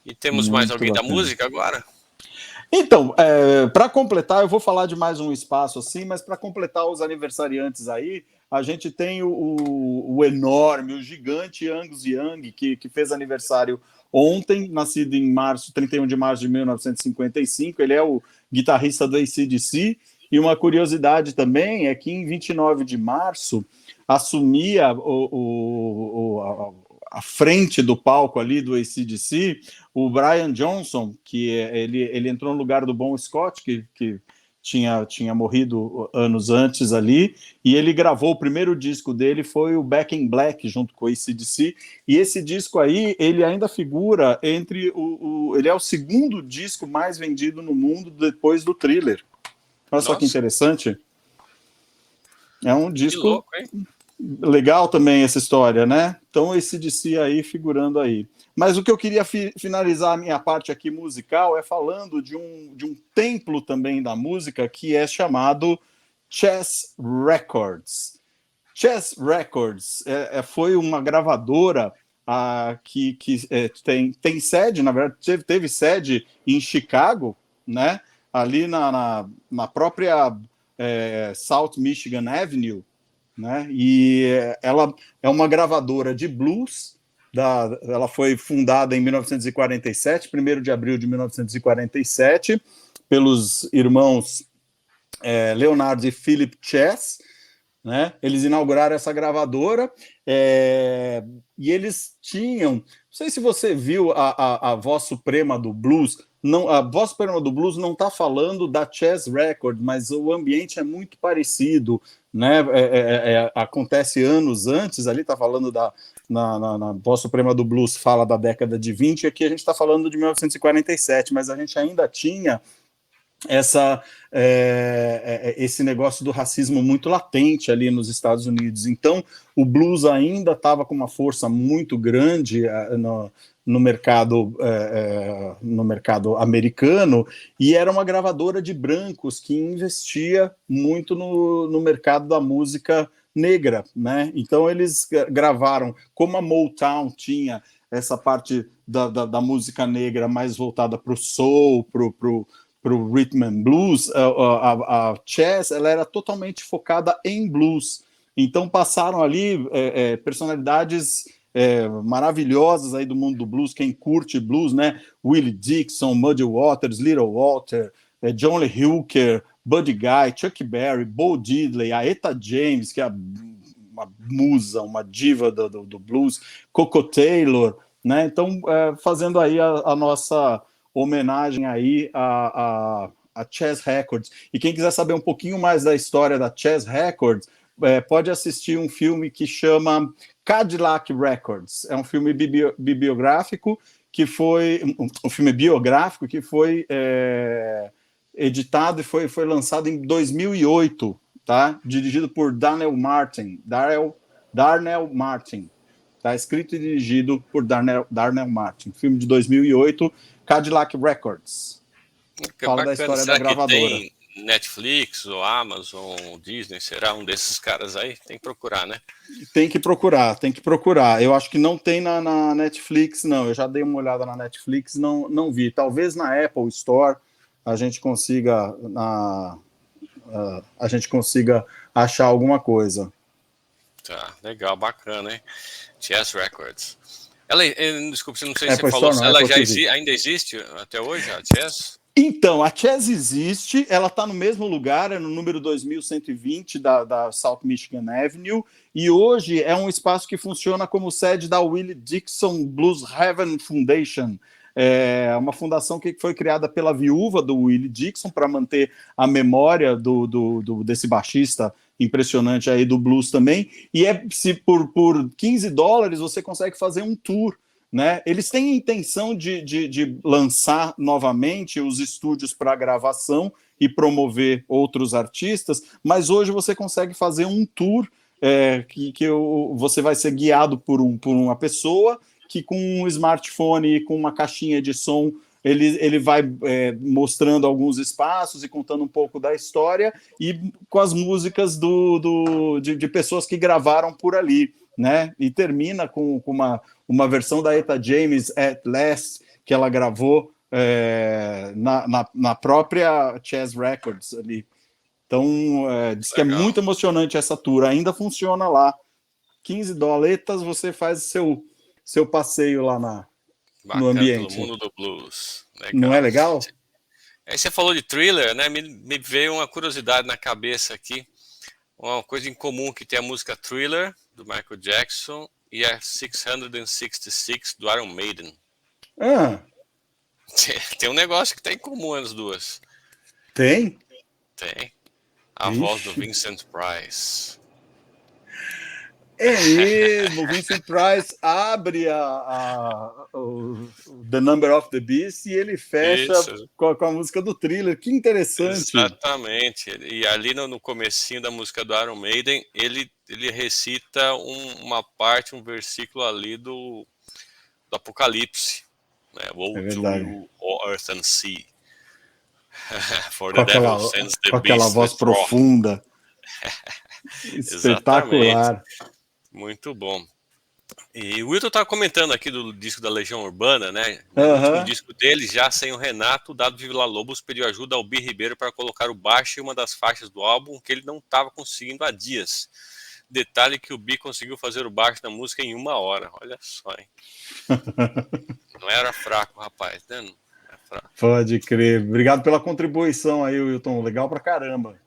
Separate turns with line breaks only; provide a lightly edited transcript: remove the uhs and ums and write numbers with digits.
E temos mais
Muito
alguém da
bacana.
música agora?
Então, para completar, eu vou falar de mais um espaço assim, mas para completar os aniversariantes aí, a gente tem o enorme, o gigante Angus Young, que fez aniversário ontem, nascido em 31 de março de 1955. Ele é o guitarrista do AC/DC. E uma curiosidade também é que em 29 de março assumia a frente do palco ali do AC/DC o Brian Johnson, que ele entrou no lugar do Bon Scott, que tinha morrido anos antes ali, e ele gravou o primeiro disco dele, foi o Back in Black, junto com o AC/DC, e esse disco aí, ele ainda figura entre ele é o segundo disco mais vendido no mundo depois do Thriller. Olha só que
Nossa,
interessante. É um
que
disco
louco, hein?
legal também essa história, né? Então esse DC aí figurando aí. Mas o que eu queria finalizar a minha parte aqui musical é falando de um templo também da música que é chamado Chess Records. Chess Records foi uma gravadora que tem sede, na verdade, teve sede em Chicago, né? Ali na própria South Michigan Avenue, né? E ela é uma gravadora de blues. Ela foi fundada em 1947, 1º de abril de 1947, pelos irmãos Leonard e Philip Chess, né? Eles inauguraram essa gravadora e eles tinham. Não sei se você viu a Voz Suprema do Blues. Não, a Voz Suprema do Blues não está falando da Chess Record, mas o ambiente é muito parecido, né? Acontece anos antes, ali está falando na Voz Suprema do Blues, fala da década de 20, e aqui a gente está falando de 1947, mas a gente ainda tinha esse negócio do racismo muito latente ali nos Estados Unidos. Então, o blues ainda estava com uma força muito grande no mercado americano, e era uma gravadora de brancos que investia muito no mercado da música negra, né? Então eles gravaram, como a Motown tinha essa parte da música negra mais voltada para o soul, para o rhythm and blues, a Chess ela era totalmente focada em blues. Então passaram ali personalidades maravilhosas aí do mundo do blues, quem curte blues, né? Willie Dixon, Muddy Waters, Little Walter, John Lee Hooker, Buddy Guy, Chuck Berry, Bo Diddley, a Etta James, que é uma musa, uma diva do blues, Coco Taylor, né? Então, fazendo aí a nossa homenagem aí a Chess Records. E quem quiser saber um pouquinho mais da história da Chess Records, pode assistir um filme que chama Cadillac Records. É um filme bibliográfico que foi um filme biográfico que foi editado e foi lançado em 2008, tá? Dirigido por Darnell Martin. Darnell Martin. Tá escrito e dirigido por Darnell Martin. Filme de 2008, Cadillac Records.
Que
Fala da
bacana.
história da
Será que
gravadora.
tem Netflix, ou Amazon, ou Disney? Será um desses caras aí? Tem que procurar, né?
Tem que procurar. Eu acho que não tem na Netflix, não. Eu já dei uma olhada na Netflix, não vi. Talvez na Apple Store a gente consiga achar alguma coisa.
Tá, legal, bacana, hein? Chess Records. Desculpa, não sei se você
Apple
falou,
Store, não,
ela
Apple
já
TV.
ainda existe até hoje, a Chess?
Então, a Chess existe, ela está no mesmo lugar, é no número 2120 da South Michigan Avenue, e hoje é um espaço que funciona como sede da Willie Dixon Blues Heaven Foundation. É uma fundação que foi criada pela viúva do Willie Dixon para manter a memória desse baixista impressionante aí do blues também. E se por $15 você consegue fazer um tour, né? Eles têm a intenção de lançar novamente os estúdios para gravação e promover outros artistas, mas hoje você consegue fazer um tour você vai ser guiado por uma pessoa que com um smartphone e com uma caixinha de som ele vai mostrando alguns espaços e contando um pouco da história e com as músicas de pessoas que gravaram por ali. né? E termina com uma versão da Etta James, At Last, que ela gravou na própria Chess Records ali. Então, diz que é
Legal.
muito emocionante essa tour, ainda funciona lá. $15, você faz seu passeio lá no
Bacana, pelo
ambiente.
mundo do blues.
Não é
Legal.
legal?
Aí você falou de Thriller, né? Me veio uma curiosidade na cabeça aqui. Uma coisa em comum que tem a música Thriller, do Michael Jackson, e a 666, do Iron Maiden.
Ah,
Tem um negócio que tem em comum as duas.
tem?
Tem. A voz do
Ixi.
Vincent Price.
É mesmo, o Vincent Price abre o The Number of the Beast e ele fecha
Isso,
com a música do Thriller. Que interessante.
exatamente. E ali no comecinho da música do Iron Maiden, ele recita uma parte, um versículo ali do Apocalipse. Né?
É
Woe to
verdade.
you, O earth and sea. For
Com
the
aquela,
devil sends
com
the
aquela
beast
voz
with wrath.
profunda.
Exatamente.
Espetacular.
Muito bom. E o Wilton estava comentando aqui do disco da Legião Urbana, né? No último
Aham.
disco dele, já sem o Renato, o Dado Villa-Lobos pediu ajuda ao Bi Ribeiro para colocar o baixo em uma das faixas do álbum que ele não estava conseguindo há dias. Detalhe que o Bi conseguiu fazer o baixo da música em 1 hora. Olha só, hein? Não era fraco, rapaz, né? Não era fraco.
Pode crer. Obrigado pela contribuição aí, Wilton. Legal pra caramba.